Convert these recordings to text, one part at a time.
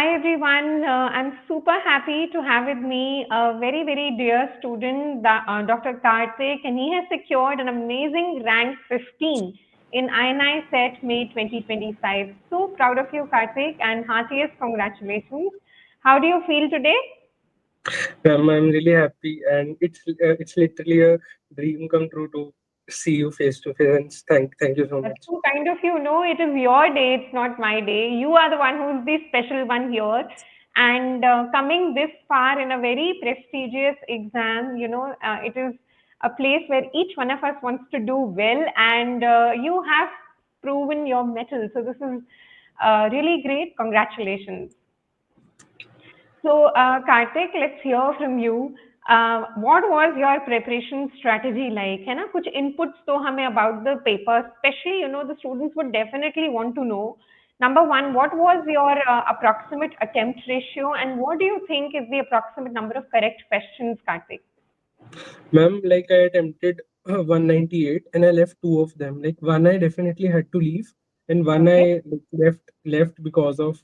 Hi everyone, I'm super happy to have with me a very, very dear student, Dr. Kartik, and he has secured an amazing rank 15 in INI-CET May 2025. So proud of you, Kartik, and heartiest congratulations. How do you feel today? I'm really happy, and it's literally a dream come true to see you face to face. And thank you so That's much. so kind of you. No, it is your day, it's not my day. You are the one who's the special one here. And coming this far in a very prestigious exam, it is a place where each one of us wants to do well, and you have proven your mettle. So, this is really great. Congratulations. So, Kartik, let's hear from you. What was your preparation strategy like? है ना कुछ inputs तो हमें about the paper, especially the students would definitely want to know. Number one, what was your approximate attempt ratio, and what do you think is the approximate number of correct questions, Kartik? Ma'am, like I attempted 198 and I left two of them. Like one I definitely had to leave, and one Okay, I like, left because of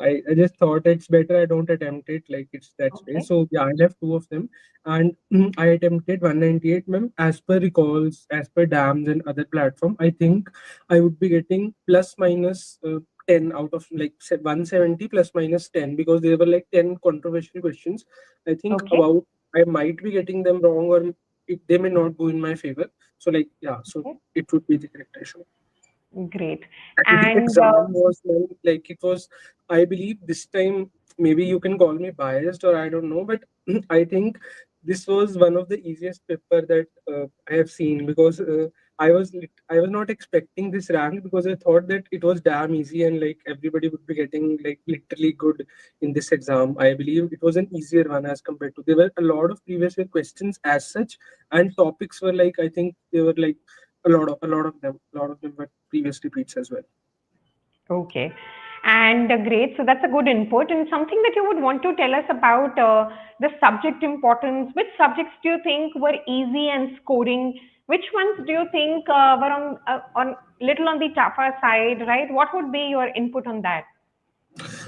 I just thought it's better I don't attempt it, like it's that way. okay, So yeah, I left two of them, and I attempted 198, ma'am. As per recalls, as per DAMS and other platform, I think I would be getting plus minus 10 out of like 170 plus minus 10, because there were like 10 controversial questions. I think okay, about I might be getting them wrong, or they may not go in my favor. So like yeah, so okay. it would be the correct ratio. Great. And the And exam was like it was. I believe this time, maybe you can call me biased or I don't know, but I think this was one of the easiest paper that I have seen, because I was not expecting this rank, because I thought that it was damn easy and like everybody would be getting like literally good in this exam. I believe it was an easier one as compared to, there were a lot of previous year questions as such, and topics were like, I think they were like a lot of them were previous repeats as well. okay. And great. So that's a good input. And something that you would want to tell us about the subject importance. Which subjects do you think were easy and scoring? Which ones do you think were on little on the tougher side, right? What would be your input on that?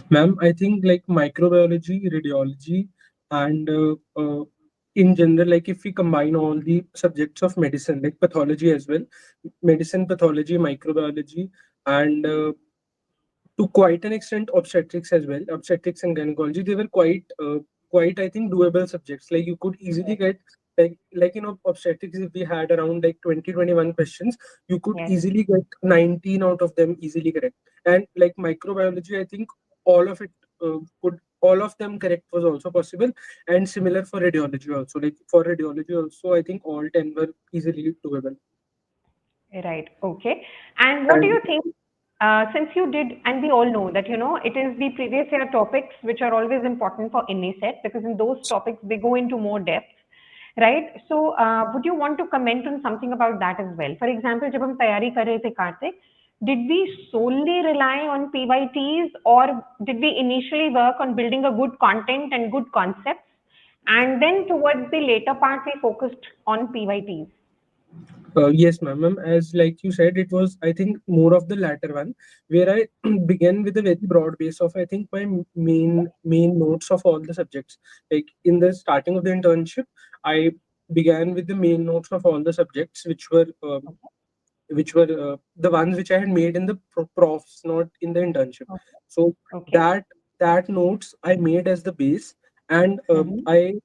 Ma'am, I think like microbiology, radiology, and in general, like if we combine all the subjects of medicine, like pathology as well, medicine, pathology, microbiology, and to quite an extent obstetrics as well, obstetrics and gynecology, they were quite I think doable subjects. Like you could easily Yes. get obstetrics, if we had around like 20 21 questions, you could Yes. easily get 19 out of them easily correct. And like microbiology, I think all of it could all of them correct was also possible, and similar for radiology also. Like for radiology also, I think all 10 were easily doable. Right. Okay. And what do And you think, since you did, and we all know that, it is the previous year topics which are always important for INICET, because in those topics they go into more depth, right? So, would you want to comment on something about that as well? For example, जब हम तैयारी कर रहे थे, Karthik, did we solely rely on PYTs, or did we initially work on building a good content and good concepts, and then towards the later part we focused on PYTs? Yes, ma'am. As like you said, it was I think more of the latter one, where I began with a very broad base of I think my main notes of all the subjects. Like in the starting of the internship, I began with the main notes of all the subjects, which were the ones which I had made in the profs, not in the internship. Okay. So Okay. that notes I made as the base, and Mhm. I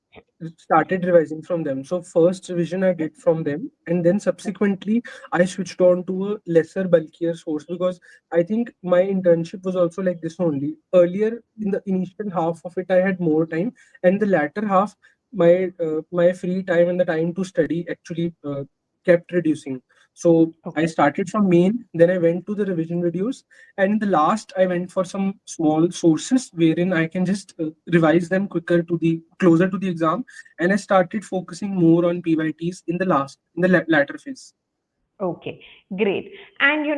started revising from them. So first revision I did from them, and then subsequently I switched on to a lesser, bulkier source, because I think my internship was also like this only. Earlier in the initial half of it, I had more time, and the latter half, my free time and the time to study actually kept reducing. So I Okay. started from main, then I went to the revision videos, and in the last I went for some small sources wherein I can just revise them quicker to the closer to the exam, and I started focusing more on PYTs in the latter phase. Okay, great. And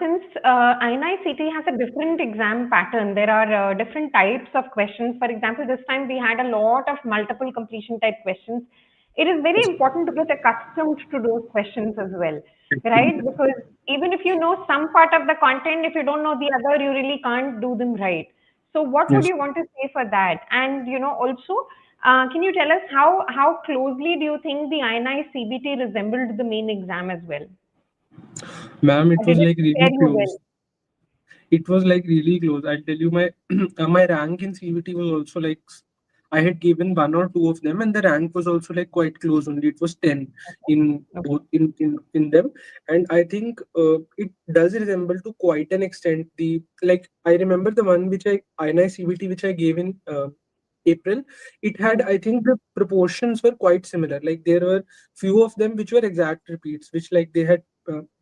since INI-CET has a different exam pattern, there are different types of questions. For example, this time we had a lot of multiple completion type questions. It is very important to get accustomed to those questions as well, right? Because even if you know some part of the content, if you don't know the other, you really can't do them right. So what would Yes. you want to say for that? And also, can you tell us how closely do you think the INI-CBT resembled the main exam as well? Ma'am, Or it did was it like prepare really you close. well? It was like really close. I'll tell you, my my rank in CVT was also like I had given one or two of them, and the rank was also like quite close. Only it was 10 in Okay. both in them, and I think it does resemble to quite an extent. The like I remember the one which I INI CVT which I gave in April. It had, Hmm. I think, the proportions were quite similar. Like there were few of them which were exact repeats, which like they had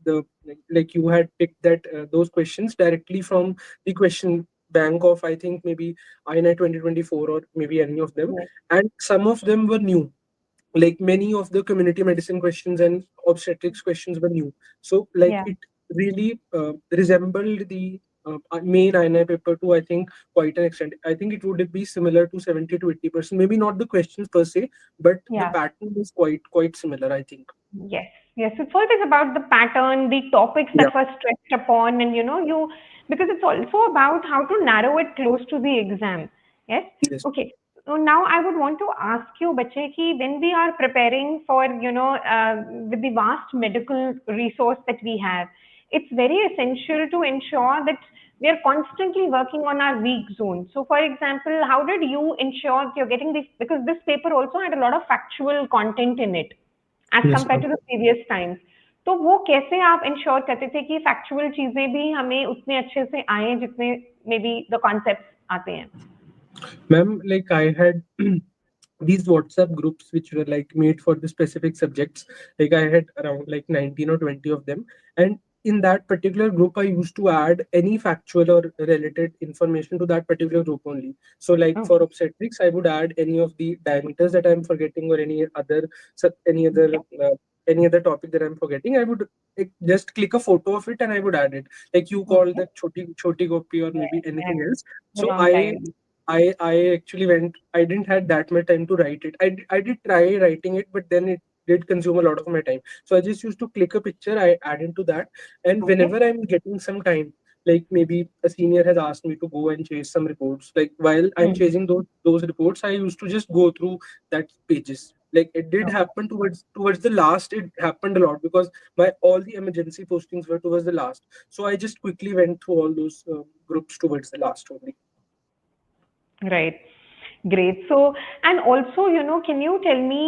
the like you had picked that those questions directly from the question bank of, I think, maybe INI 2024 or maybe any of them, Yes. and some of them were new. Like many of the community medicine questions and obstetrics questions were new. So like Yeah. it really resembled the main INI paper to, I think, quite an extent. I think it would be similar to 70 to 80%. Maybe not the questions per se, but the Yeah. pattern is quite similar, I think. Yes, yes. It's always about the pattern, the topics Yeah. that were stressed upon, and because it's also about how to narrow it close to the exam. Yes. Yes. Okay. So now I would want to ask you, Bache, ki when we are preparing for, with the vast medical resource that we have, it's very essential to ensure that we are constantly working on our weak zone. So, for example, how did you ensure that you're getting this? Because this paper also had a lot of factual content in it as Yes, compare ma'am. To the previous times. तो वो कैसे आप ensure करते थे कि factual चीजें भी हमें उतने अच्छे से आए जितने मे बी द कॉन्सेप्ट आते हैं? Ma'am, like I had these WhatsApp groups which were like made for the specific subjects. Like I had around like 19 or 20 of them. And in that particular group, I used to add any factual or related information to that particular group only. So like for Okay. obstetrics, I would add any of the diameters that I'm forgetting or any other Yeah. uh, any other topic that I'm forgetting. I would like, just click a photo of it and I would add it. Like you call Okay. that choti gopi or maybe Yes, anything yes. else. A So long time. I actually went. I didn't had that much time to write it. I did try writing it, but then it did consume a lot of my time. So I just used to click a picture. I add into that, and Okay. whenever I'm getting some time, like maybe a senior has asked me to go and chase some reports. Like while I'm Hmm. chasing those reports, I used to just go through that pages. Like it did Okay. happen towards the last. It happened a lot because my all the emergency postings were towards the last. So I just quickly went through all those groups towards the last only. Right. Great. So, and also, can you tell me,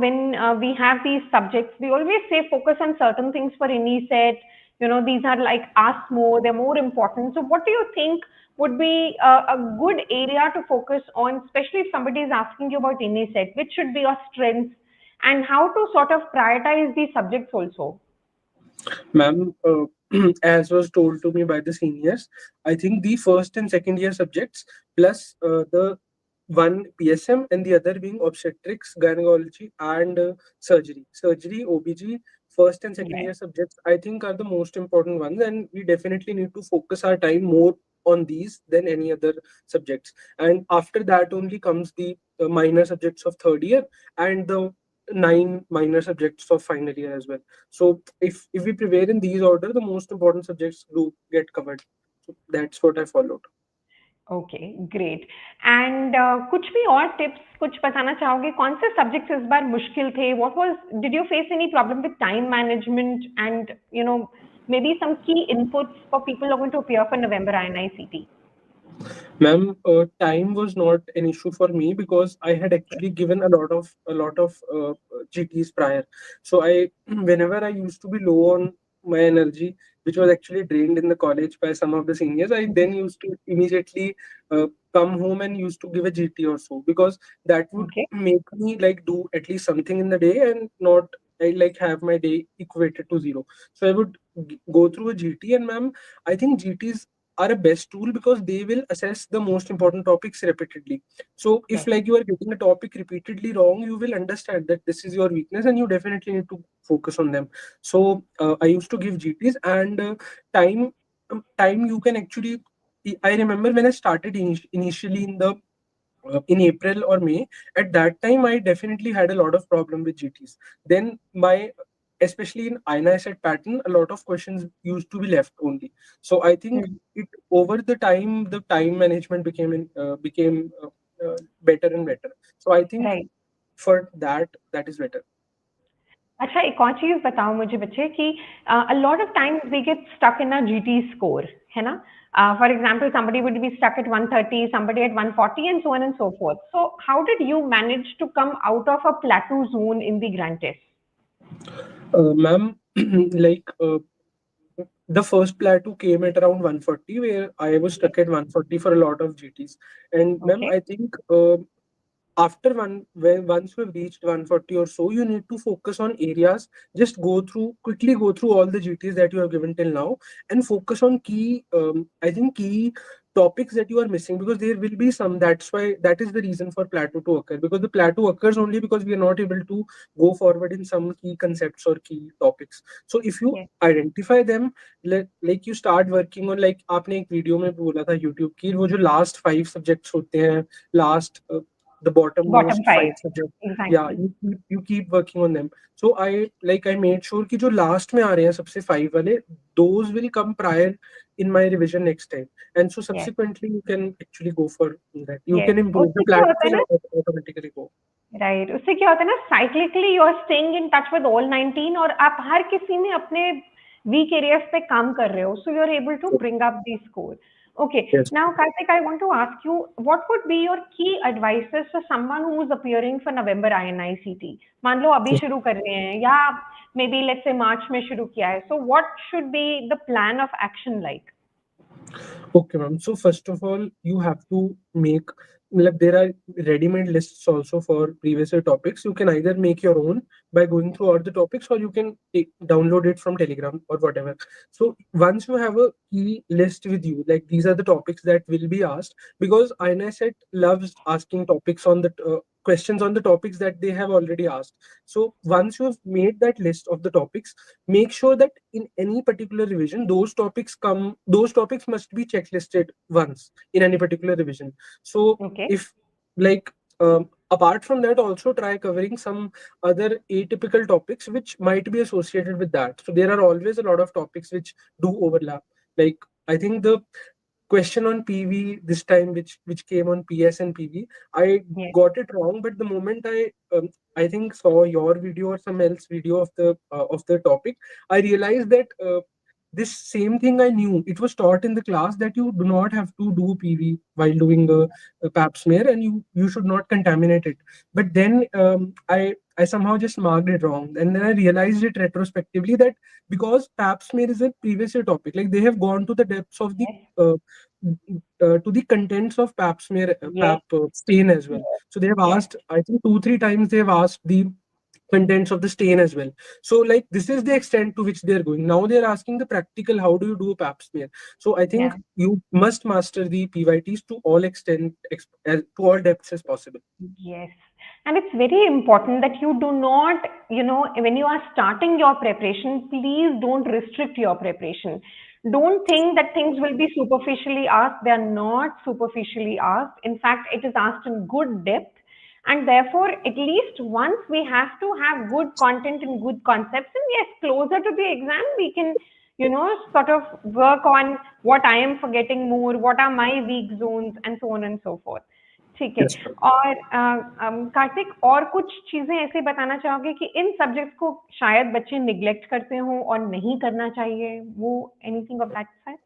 when we have these subjects, we always say focus on certain things for INICET. These are like ask more, they're more important. So, what do you think would be a good area to focus on, especially if somebody is asking you about INICET? Which should be your strengths, and how to sort of prioritize these subjects also? Ma'am, as was told to me by the seniors, I think the first and second year subjects plus the one PSM and the other being obstetrics, gynecology, and surgery, OBG, first and second Right. year subjects, I think are the most important ones, and we definitely need to focus our time more on these than any other subjects. And after that only comes the minor subjects of third year and the nine minor subjects of final year as well. So if we prepare in these order, the most important subjects do get covered. So that's what I followed. Okay great and कुछ भी और tips कुछ बताना चाहोगे कौन से subjects इस बार मुश्किल थे what was did you face any problem with time management and maybe some key inputs for people who are going to appear for November INICET? Ma'am, time was not an issue for me because I had actually given a lot of GTs prior. So I whenever I used to be low on my energy, which was actually drained in the college by some of the seniors, I then used to immediately come home and used to give a GT or so because that would okay make me like do at least something in the day and not I like have my day equated to zero. So I would go through a GT, and ma'am, I think GTs are a best tool because they will assess the most important topics repeatedly. So if right like you are getting a topic repeatedly wrong, you will understand that this is your weakness and you definitely need to focus on them. So I used to give GTs, and time time you can actually, I remember when I started initially in April or May. At that time, I definitely had a lot of problem with GTs. Then by especially in INICET pattern, a lot of questions used to be left only. So I think Hmm. it over the time management became better and better. So I think Right. for that is better. अच्छा एक और चीज़ बताओ मुझे बच्चे कि a lot of times we get stuck in a GT score है ना for example somebody would be stuck at 130 somebody at 140 and so on and so forth so how did you manage to come out of a plateau zone in the grand test? Ma'am, like the first plateau came at around 140, where I was Okay. stuck at 140 for a lot of GTs. And ma'am, Okay. I think after once we've reached 140 or so, you need to focus on areas. Just quickly go through all the GTs that you have given till now, and focus on key I think key topics that you are missing, because there will be some. That is the reason for plateau to occur, because the plateau occurs only because we are not able to go forward in some key concepts or key topics. So if you Yes. identify them, like you start working on, like आपने एक video में बोला था YouTube की, वो जो last 5 subjects होते हैं, last the Bottom bottommost five. 5 subjects. Yeah, Exactly. you keep working on them. So I made sure कि जो last में आ रहे हैं सबसे 5 वाले, those will come prior in my revision next time. And so Yes. subsequently you can actually go for that. You Yes. can improve. The उससे क्या plateau होता है will ना automatically go. राइट उससे क्या होता है ना cyclically you are staying in touch with all 19 और आप हर किसी में अपने वीक एरियाज पे काम कर रहे हो so you are able to bring up the score okay Yes. Now Kartik I want to ask you what would be your key advices for someone who is appearing for November INICET मान लो अभी शुरू कर रहे हैं या may be let's say मार्च में शुरू किया है so what should be the plan of action like Okay, ma'am. So first of all, you have to make, like, there are ready-made lists also for previous year topics. You can either make your own by going through all the topics, or you can download it from Telegram or whatever. So once you have a key list with you, like these are the topics that will be asked, because INICET loves asking topics on the questions on the topics that they have already asked. So once you have made that list of the topics, make sure that in any particular revision those topics must be checklisted once in any particular revision. So okay if, like, apart from that, also try covering some other atypical topics which might be associated with that. So there are always a lot of topics which do overlap. Like, I think the question on PV this time, which came on PS and PV, I yes got it wrong. But the moment I think saw your video or some else video of the topic, I realized that this same thing I knew. It was taught in the class that you do not have to do PV while doing a pap smear, and you should not contaminate it. But then I somehow just marked it wrong, and then I realized it retrospectively that because pap smear is a previous year topic, like they have gone to the depths of the yes to the contents of pap smear, yes pap stain as well. So they have yes asked, I think 2 3 times they have asked the contents of the stain as well. So, like, this is the extent to which they're going. Now they're asking the practical, how do you do a pap smear? So I think या you must master the PYTs to all to all depths as possible. Yes. And it's very important that you do not, when you are starting your preparation, please don't restrict your preparation. Don't think that things will be superficially asked. They are not superficially asked. In fact, it is asked in good depth. And therefore, at least once we have to have good content and good concepts, and yes, closer to the exam, we can, sort of work on what I am forgetting more, what are my weak zones, and so on and so forth. ठीक है Yes, ma'am. और कार्तिक और कुछ चीजें ऐसे बताना चाहोगे कि इन सब्जेक्ट्स को शायद बच्चे निग्लेक्ट करते हों और नहीं करना चाहिए वो anything of that side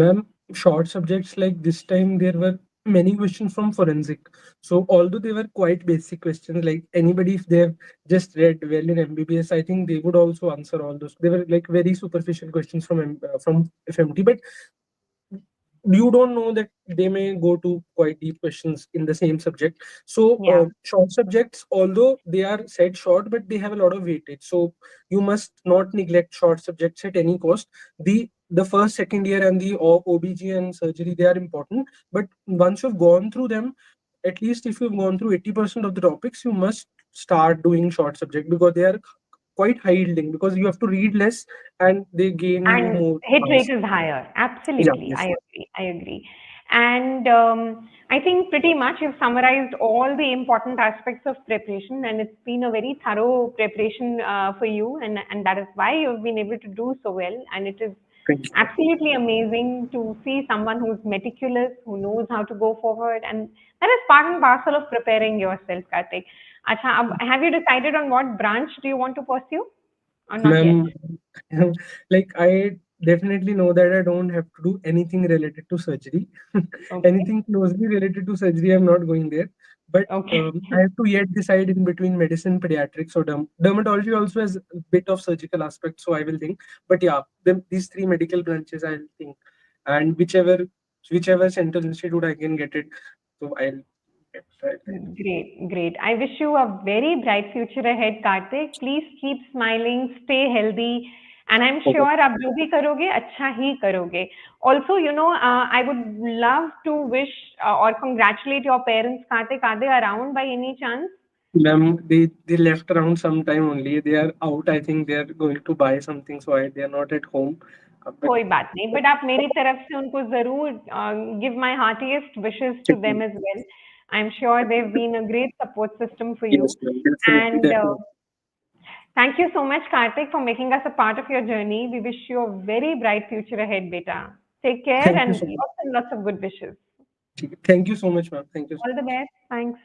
Ma'am, short subjects like this time, there were many questions from forensic. So, although they were quite basic questions, like anybody, if they have just read well in MBBS, I think they would also answer all those. They were like very superficial questions from FMT, but you don't know that they may go to quite deep questions in the same subject. So या short subjects, although they are said short, but they have a lot of weightage. So you must not neglect short subjects at any cost. The first, second year, and the OBG and surgery, they are important. But once you've gone through them, at least if you've gone through 80% of the topics, you must start doing short subject, because they are quite high yielding, because you have to read less and they gain you and more hit rate marks. is higher Yeah, absolutely yes. I agree And I think pretty much you've summarized all the important aspects of preparation, and it's been a very thorough preparation for you, and that is why you've been able to do so well. And it is Thank you. absolutely amazing to see someone who's meticulous, who knows how to go forward, and that is part and parcel of preparing yourself, Kartik. Acha, have you decided on what branch do you want to pursue, or not yet? Ma'am, like I definitely know that I don't have to do anything related to surgery. Okay. Anything closely related to surgery, I'm not going there. But Okay. I have to yet decide in between medicine, pediatrics, or dermatology also has a bit of surgical aspect, so I will think. But yeah, these three medical branches I'll think, and whichever central institute I can get it, so I'll get that. Great, great. I wish you a very bright future ahead, Kartik. Please keep smiling, stay healthy, and I'm Okay. sure आप जो भी करोगे अच्छा ही करोगे. Also, I would love to wish or congratulate your parents, Kartik. Are they around by any chance? Ma'am, they left around some time only. They are out. I think they are going to buy something, so they are not at home. But कोई बात नहीं. But आप मेरी तरफ से उनको ज़रूर give my heartiest wishes to them as well. I'm sure they've been a great support system for you. yes, ma'am, definitely, And definitely. thank you so much, Kartik, for making us a part of your journey. We wish you a very bright future ahead, beta. Take care Thank you and so much. lots and lots of good wishes. Thank you so much, ma'am. Thank you so All the much. best. Thanks.